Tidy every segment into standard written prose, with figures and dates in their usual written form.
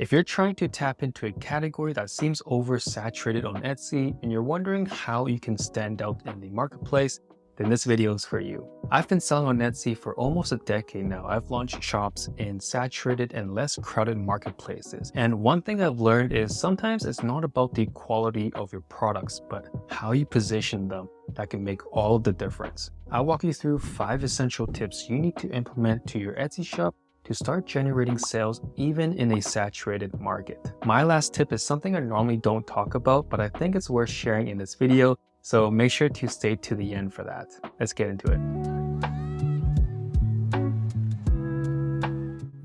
If you're trying to tap into a category that seems oversaturated on Etsy and you're wondering how you can stand out in the marketplace, then this video is for you. I've been selling on Etsy for almost a decade now. I've launched shops in saturated and less crowded marketplaces. And one thing I've learned is sometimes it's not about the quality of your products, but how you position them that can make all the difference. I'll walk you through 5 essential tips you need to implement to your Etsy shop to start generating sales even in a saturated market. My last tip is something I normally don't talk about, but I think it's worth sharing in this video, so make sure to stay to the end for that. Let's get into it.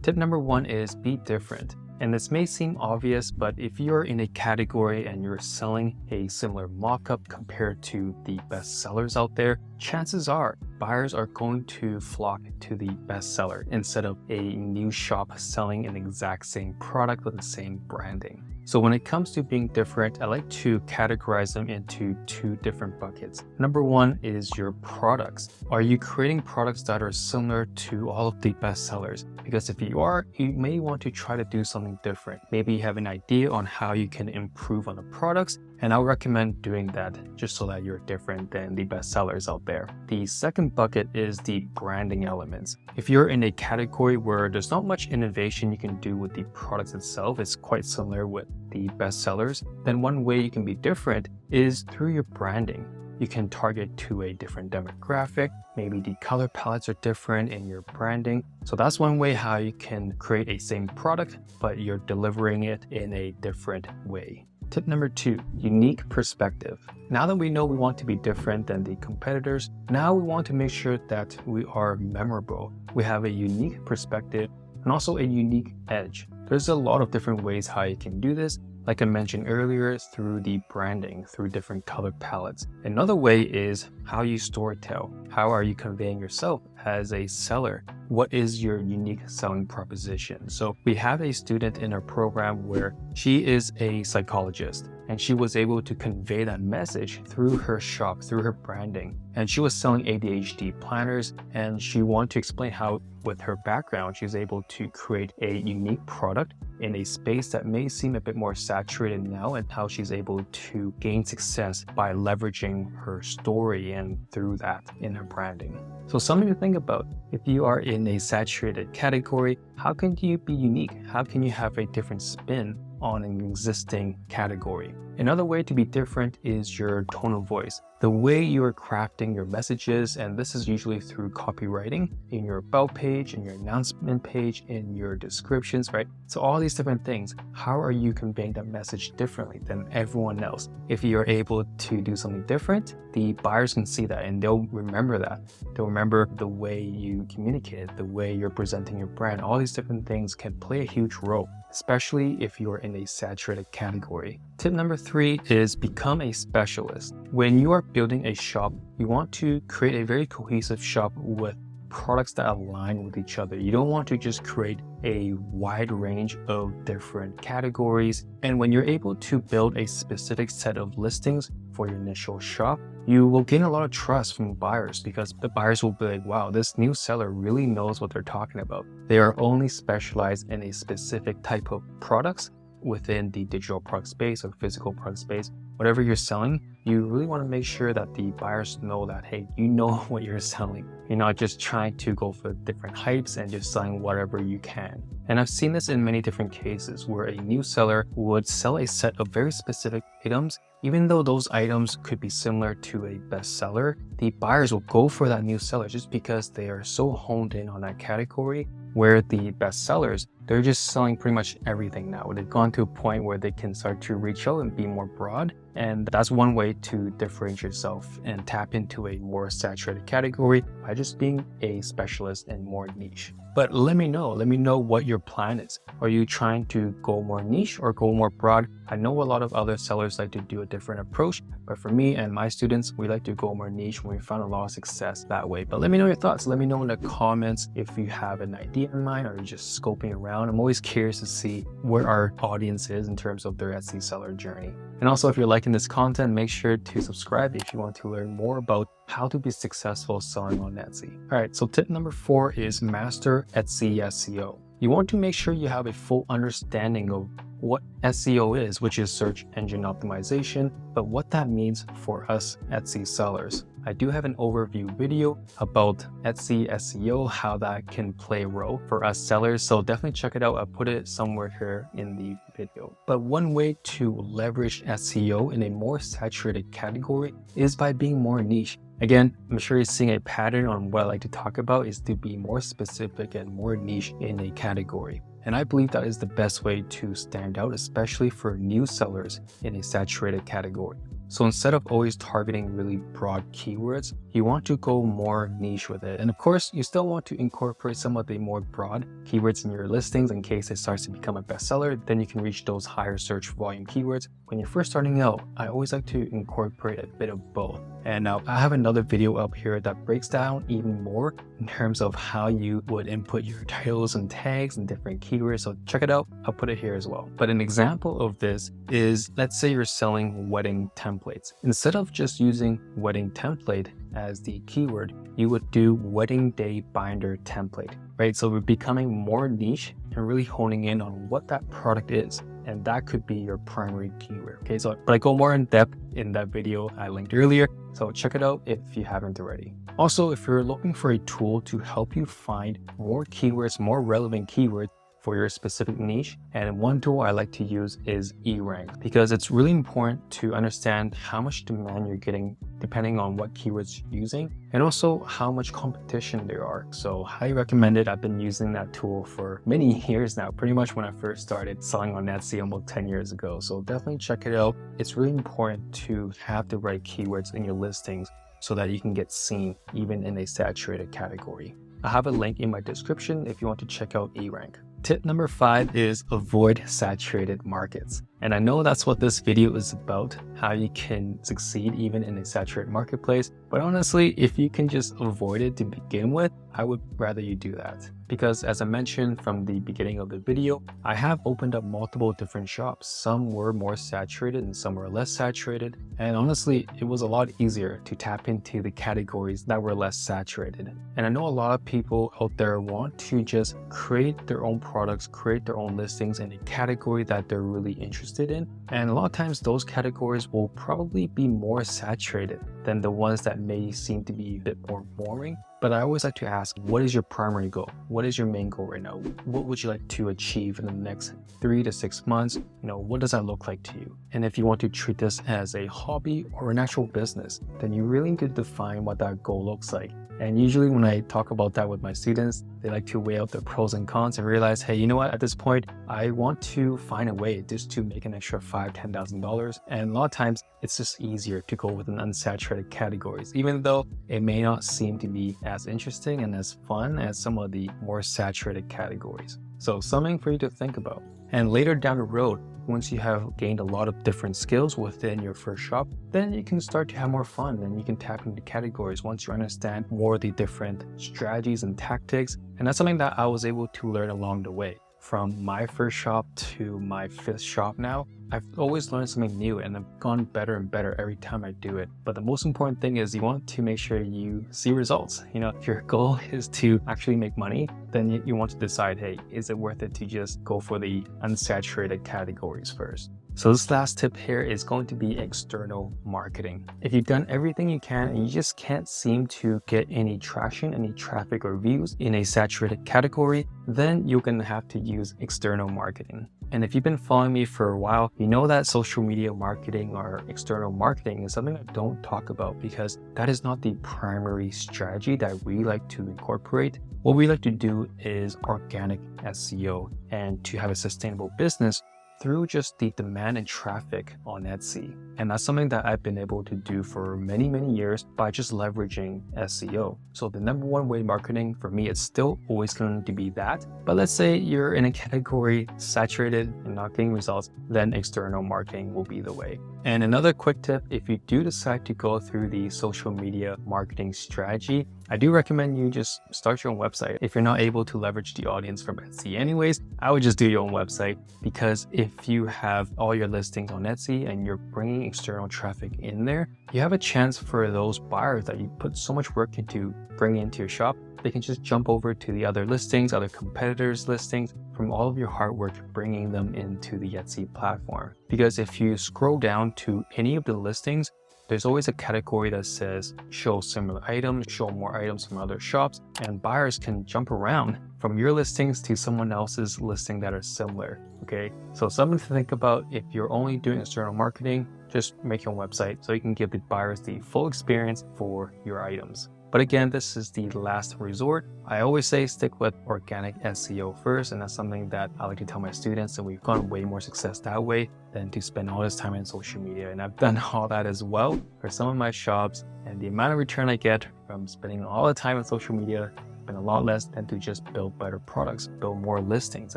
Tip number 1 is be different. And this may seem obvious, but if you're in a category and you're selling a similar mock-up compared to the best sellers out there, chances are buyers are going to flock to the best seller instead of a new shop selling an exact same product with the same branding. So when it comes to being different, I like to categorize them into 2 different buckets. Number 1 is your products. Are you creating products that are similar to all of the best sellers? Because if you are, you may want to try to do something different. Maybe you have an idea on how you can improve on the products, and I'll recommend doing that just so that you're different than the best sellers out there. The second bucket is the branding elements. If you're in a category where there's not much innovation you can do with the products itself, it's quite similar with the best sellers, then one way you can be different is through your branding. You can target to a different demographic. Maybe the color palettes are different in your branding. So that's one way how you can create a same product, but you're delivering it in a different way. Tip number 2, unique perspective. Now that we know we want to be different than the competitors, now we want to make sure that we are memorable. We have a unique perspective and also a unique edge. There's a lot of different ways how you can do this. Like I mentioned earlier, through the branding, through different color palettes. Another way is how you storytell. How are you conveying yourself as a seller? What is your unique selling proposition? So we have a student in our program where she is a psychologist and she was able to convey that message through her shop, through her branding. And she was selling ADHD planners, and she wanted to explain how with her background, she's able to create a unique product in a space that may seem a bit more saturated now, and how she's able to gain success by leveraging her story and through that in her branding. So something to think about. If you are in a saturated category, how can you be unique? How can you have a different spin on an existing category? Another way to be different is your tone of voice. The way you are crafting your messages, and this is usually through copywriting, in your about page, in your announcement page, in your descriptions, right? So all these different things, how are you conveying that message differently than everyone else? If you're able to do something different, the buyers can see that and they'll remember that. They'll remember the way you communicate, the way you're presenting your brand. All these different things can play a huge role, especially if you're in a saturated category. Tip number 3 is become a specialist. When you are building a shop, you want to create a very cohesive shop with products that align with each other. You don't want to just create a wide range of different categories. And when you're able to build a specific set of listings for your initial shop, you will gain a lot of trust from buyers, because the buyers will be like, wow, this new seller really knows what they're talking about. They are only specialized in a specific type of products within the digital product space or physical product space. Whatever you're selling, you really want to make sure that the buyers know that, hey, you know what you're selling. You're not just trying to go for different hypes and just selling whatever you can. And I've seen this in many different cases where a new seller would sell a set of very specific items. Even though those items could be similar to a bestseller, the buyers will go for that new seller just because they are so honed in on that category, where the best sellers, they're just selling pretty much everything now. They've gone to a point where they can start to reach out and be more broad. And that's one way to differentiate yourself and tap into a more saturated category by just being a specialist and more niche. But let me know what your plan is. Are you trying to go more niche or go more broad? I know a lot of other sellers like to do a different approach, but for me and my students, we like to go more niche when we found a lot of success that way. But let me know your thoughts. Let me know in the comments if you have an idea in mind or you're just scoping around. I'm always curious to see where our audience is in terms of their Etsy seller journey. And also, if you're liking this content, make sure to subscribe if you want to learn more about how to be successful selling on Etsy. All right, so tip number 4 is master Etsy SEO. you want to make sure you have a full understanding of what SEO is, which is search engine optimization, but what that means for us Etsy sellers. I do have an overview video about Etsy SEO, how that can play a role for us sellers. So definitely check it out. I'll put it somewhere here in the video. But one way to leverage SEO in a more saturated category is by being more niche. Again, I'm sure you're seeing a pattern on what I like to talk about is to be more specific and more niche in a category. And I believe that is the best way to stand out, especially for new sellers in a saturated category. So instead of always targeting really broad keywords, you want to go more niche with it. And of course, you still want to incorporate some of the more broad keywords in your listings in case it starts to become a bestseller. Then you can reach those higher search volume keywords. When you're first starting out, I always like to incorporate a bit of both. And now I have another video up here that breaks down even more in terms of how you would input your titles and tags and different keywords. So check it out. I'll put it here as well. But an example of this is, let's say you're selling wedding templates. Instead of just using wedding template as the keyword, you would do wedding day binder template, right? So we're becoming more niche and really honing in on what that product is. And that could be your primary keyword. Okay, so but I go more in depth in that video I linked earlier. So check it out if you haven't already. Also, if you're looking for a tool to help you find more keywords, more relevant keywords for your specific niche, and one tool I like to use is eRank, because it's really important to understand how much demand you're getting depending on what keywords you're using, and also how much competition there are. So highly recommend it. I've been using that tool for many years now, pretty much when I first started selling on Etsy almost 10 years ago. So definitely check it out. It's really important to have the right keywords in your listings so that you can get seen even in a saturated category. I have a link in my description if you want to check out eRank. Tip number 5 is avoid saturated markets. And I know that's what this video is about, how you can succeed even in a saturated marketplace. But honestly, if you can just avoid it to begin with, I would rather you do that. Because as I mentioned from the beginning of the video, I have opened up multiple different shops. Some were more saturated and some were less saturated. And honestly, it was a lot easier to tap into the categories that were less saturated. And I know a lot of people out there want to just create their own products, create their own listings in a category that they're really interested in. And a lot of times those categories will probably be more saturated than the ones that may seem to be a bit more boring. But I always like to ask, what is your primary goal? What is your main goal right now? What would you like to achieve in the next 3 to 6 months? What does that look like to you? And if you want to treat this as a hobby or an actual business, then you really need to define what that goal looks like. And usually when I talk about that with my students, they like to weigh out the pros and cons and realize, hey, you know what, at this point, I want to find a way just to make an extra $5,000, $10,000. And a lot of times it's just easier to go with an unsaturated categories, even though it may not seem to be as interesting and as fun as some of the more saturated categories. So something for you to think about. And later down the road, once you have gained a lot of different skills within your first shop, then you can start to have more fun and you can tap into categories once you understand more of the different strategies and tactics. And that's something that I was able to learn along the way. From my first shop to my 5th shop now, I've always learned something new and I've gone better and better every time I do it. But the most important thing is you want to make sure you see results. If your goal is to actually make money, then you want to decide, hey, is it worth it to just go for the unsaturated categories first? So this last tip here is going to be external marketing. If you've done everything you can and you just can't seem to get any traction, any traffic or views in a saturated category, then you're going to have to use external marketing. And if you've been following me for a while, you know that social media marketing or external marketing is something I don't talk about because that is not the primary strategy that we like to incorporate. What we like to do is organic SEO, and to have a sustainable business through just the demand and traffic on Etsy. And that's something that I've been able to do for many, many years by just leveraging SEO. So the number one way marketing for me, it's still always going to be that. But let's say you're in a category saturated and not getting results, then external marketing will be the way. And another quick tip, if you do decide to go through the social media marketing strategy, I do recommend you just start your own website. If you're not able to leverage the audience from Etsy anyways, I would just do your own website, because if you have all your listings on Etsy and you're bringing external traffic in there, you have a chance for those buyers that you put so much work into bringing into your shop they can just jump over to the other listings, other competitors' listings from all of your hard work, bringing them into the Etsy platform. Because if you scroll down to any of the listings, there's always a category that says show similar items, show more items from other shops, and buyers can jump around from your listings to someone else's listing that are similar. Okay, so something to think about. If you're only doing external marketing, just make your own website so you can give the buyers the full experience for your items. But again, this is the last resort. I always say stick with organic SEO first, and that's something that I like to tell my students, and we've gotten way more success that way than to spend all this time in social media. And I've done all that as well for some of my shops, and the amount of return I get from spending all the time on social media has been a lot less than to just build better products, build more listings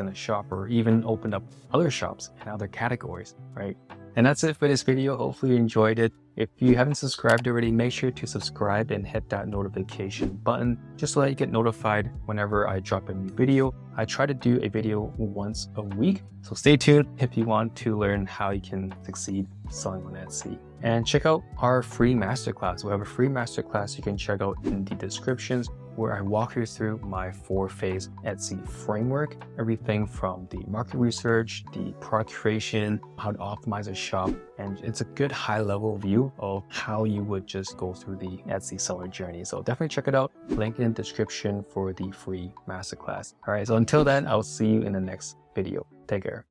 in a shop, or even open up other shops in other categories, right? And that's it for this video. Hopefully you enjoyed it. If you haven't subscribed already, make sure to subscribe and hit that notification button just so that you get notified whenever I drop a new video. I try to do a video once a week, so stay tuned if you want to learn how you can succeed selling on Etsy. And check out our free masterclass. We have a free masterclass you can check out in the descriptions, where I walk you through my 4-phase Etsy framework, everything from the market research, the product creation, how to optimize a shop, and it's a good high-level view of how you would just go through the Etsy seller journey. So definitely check it out. Link in the description for the free masterclass. All right, so until then, I'll see you in the next video. Take care.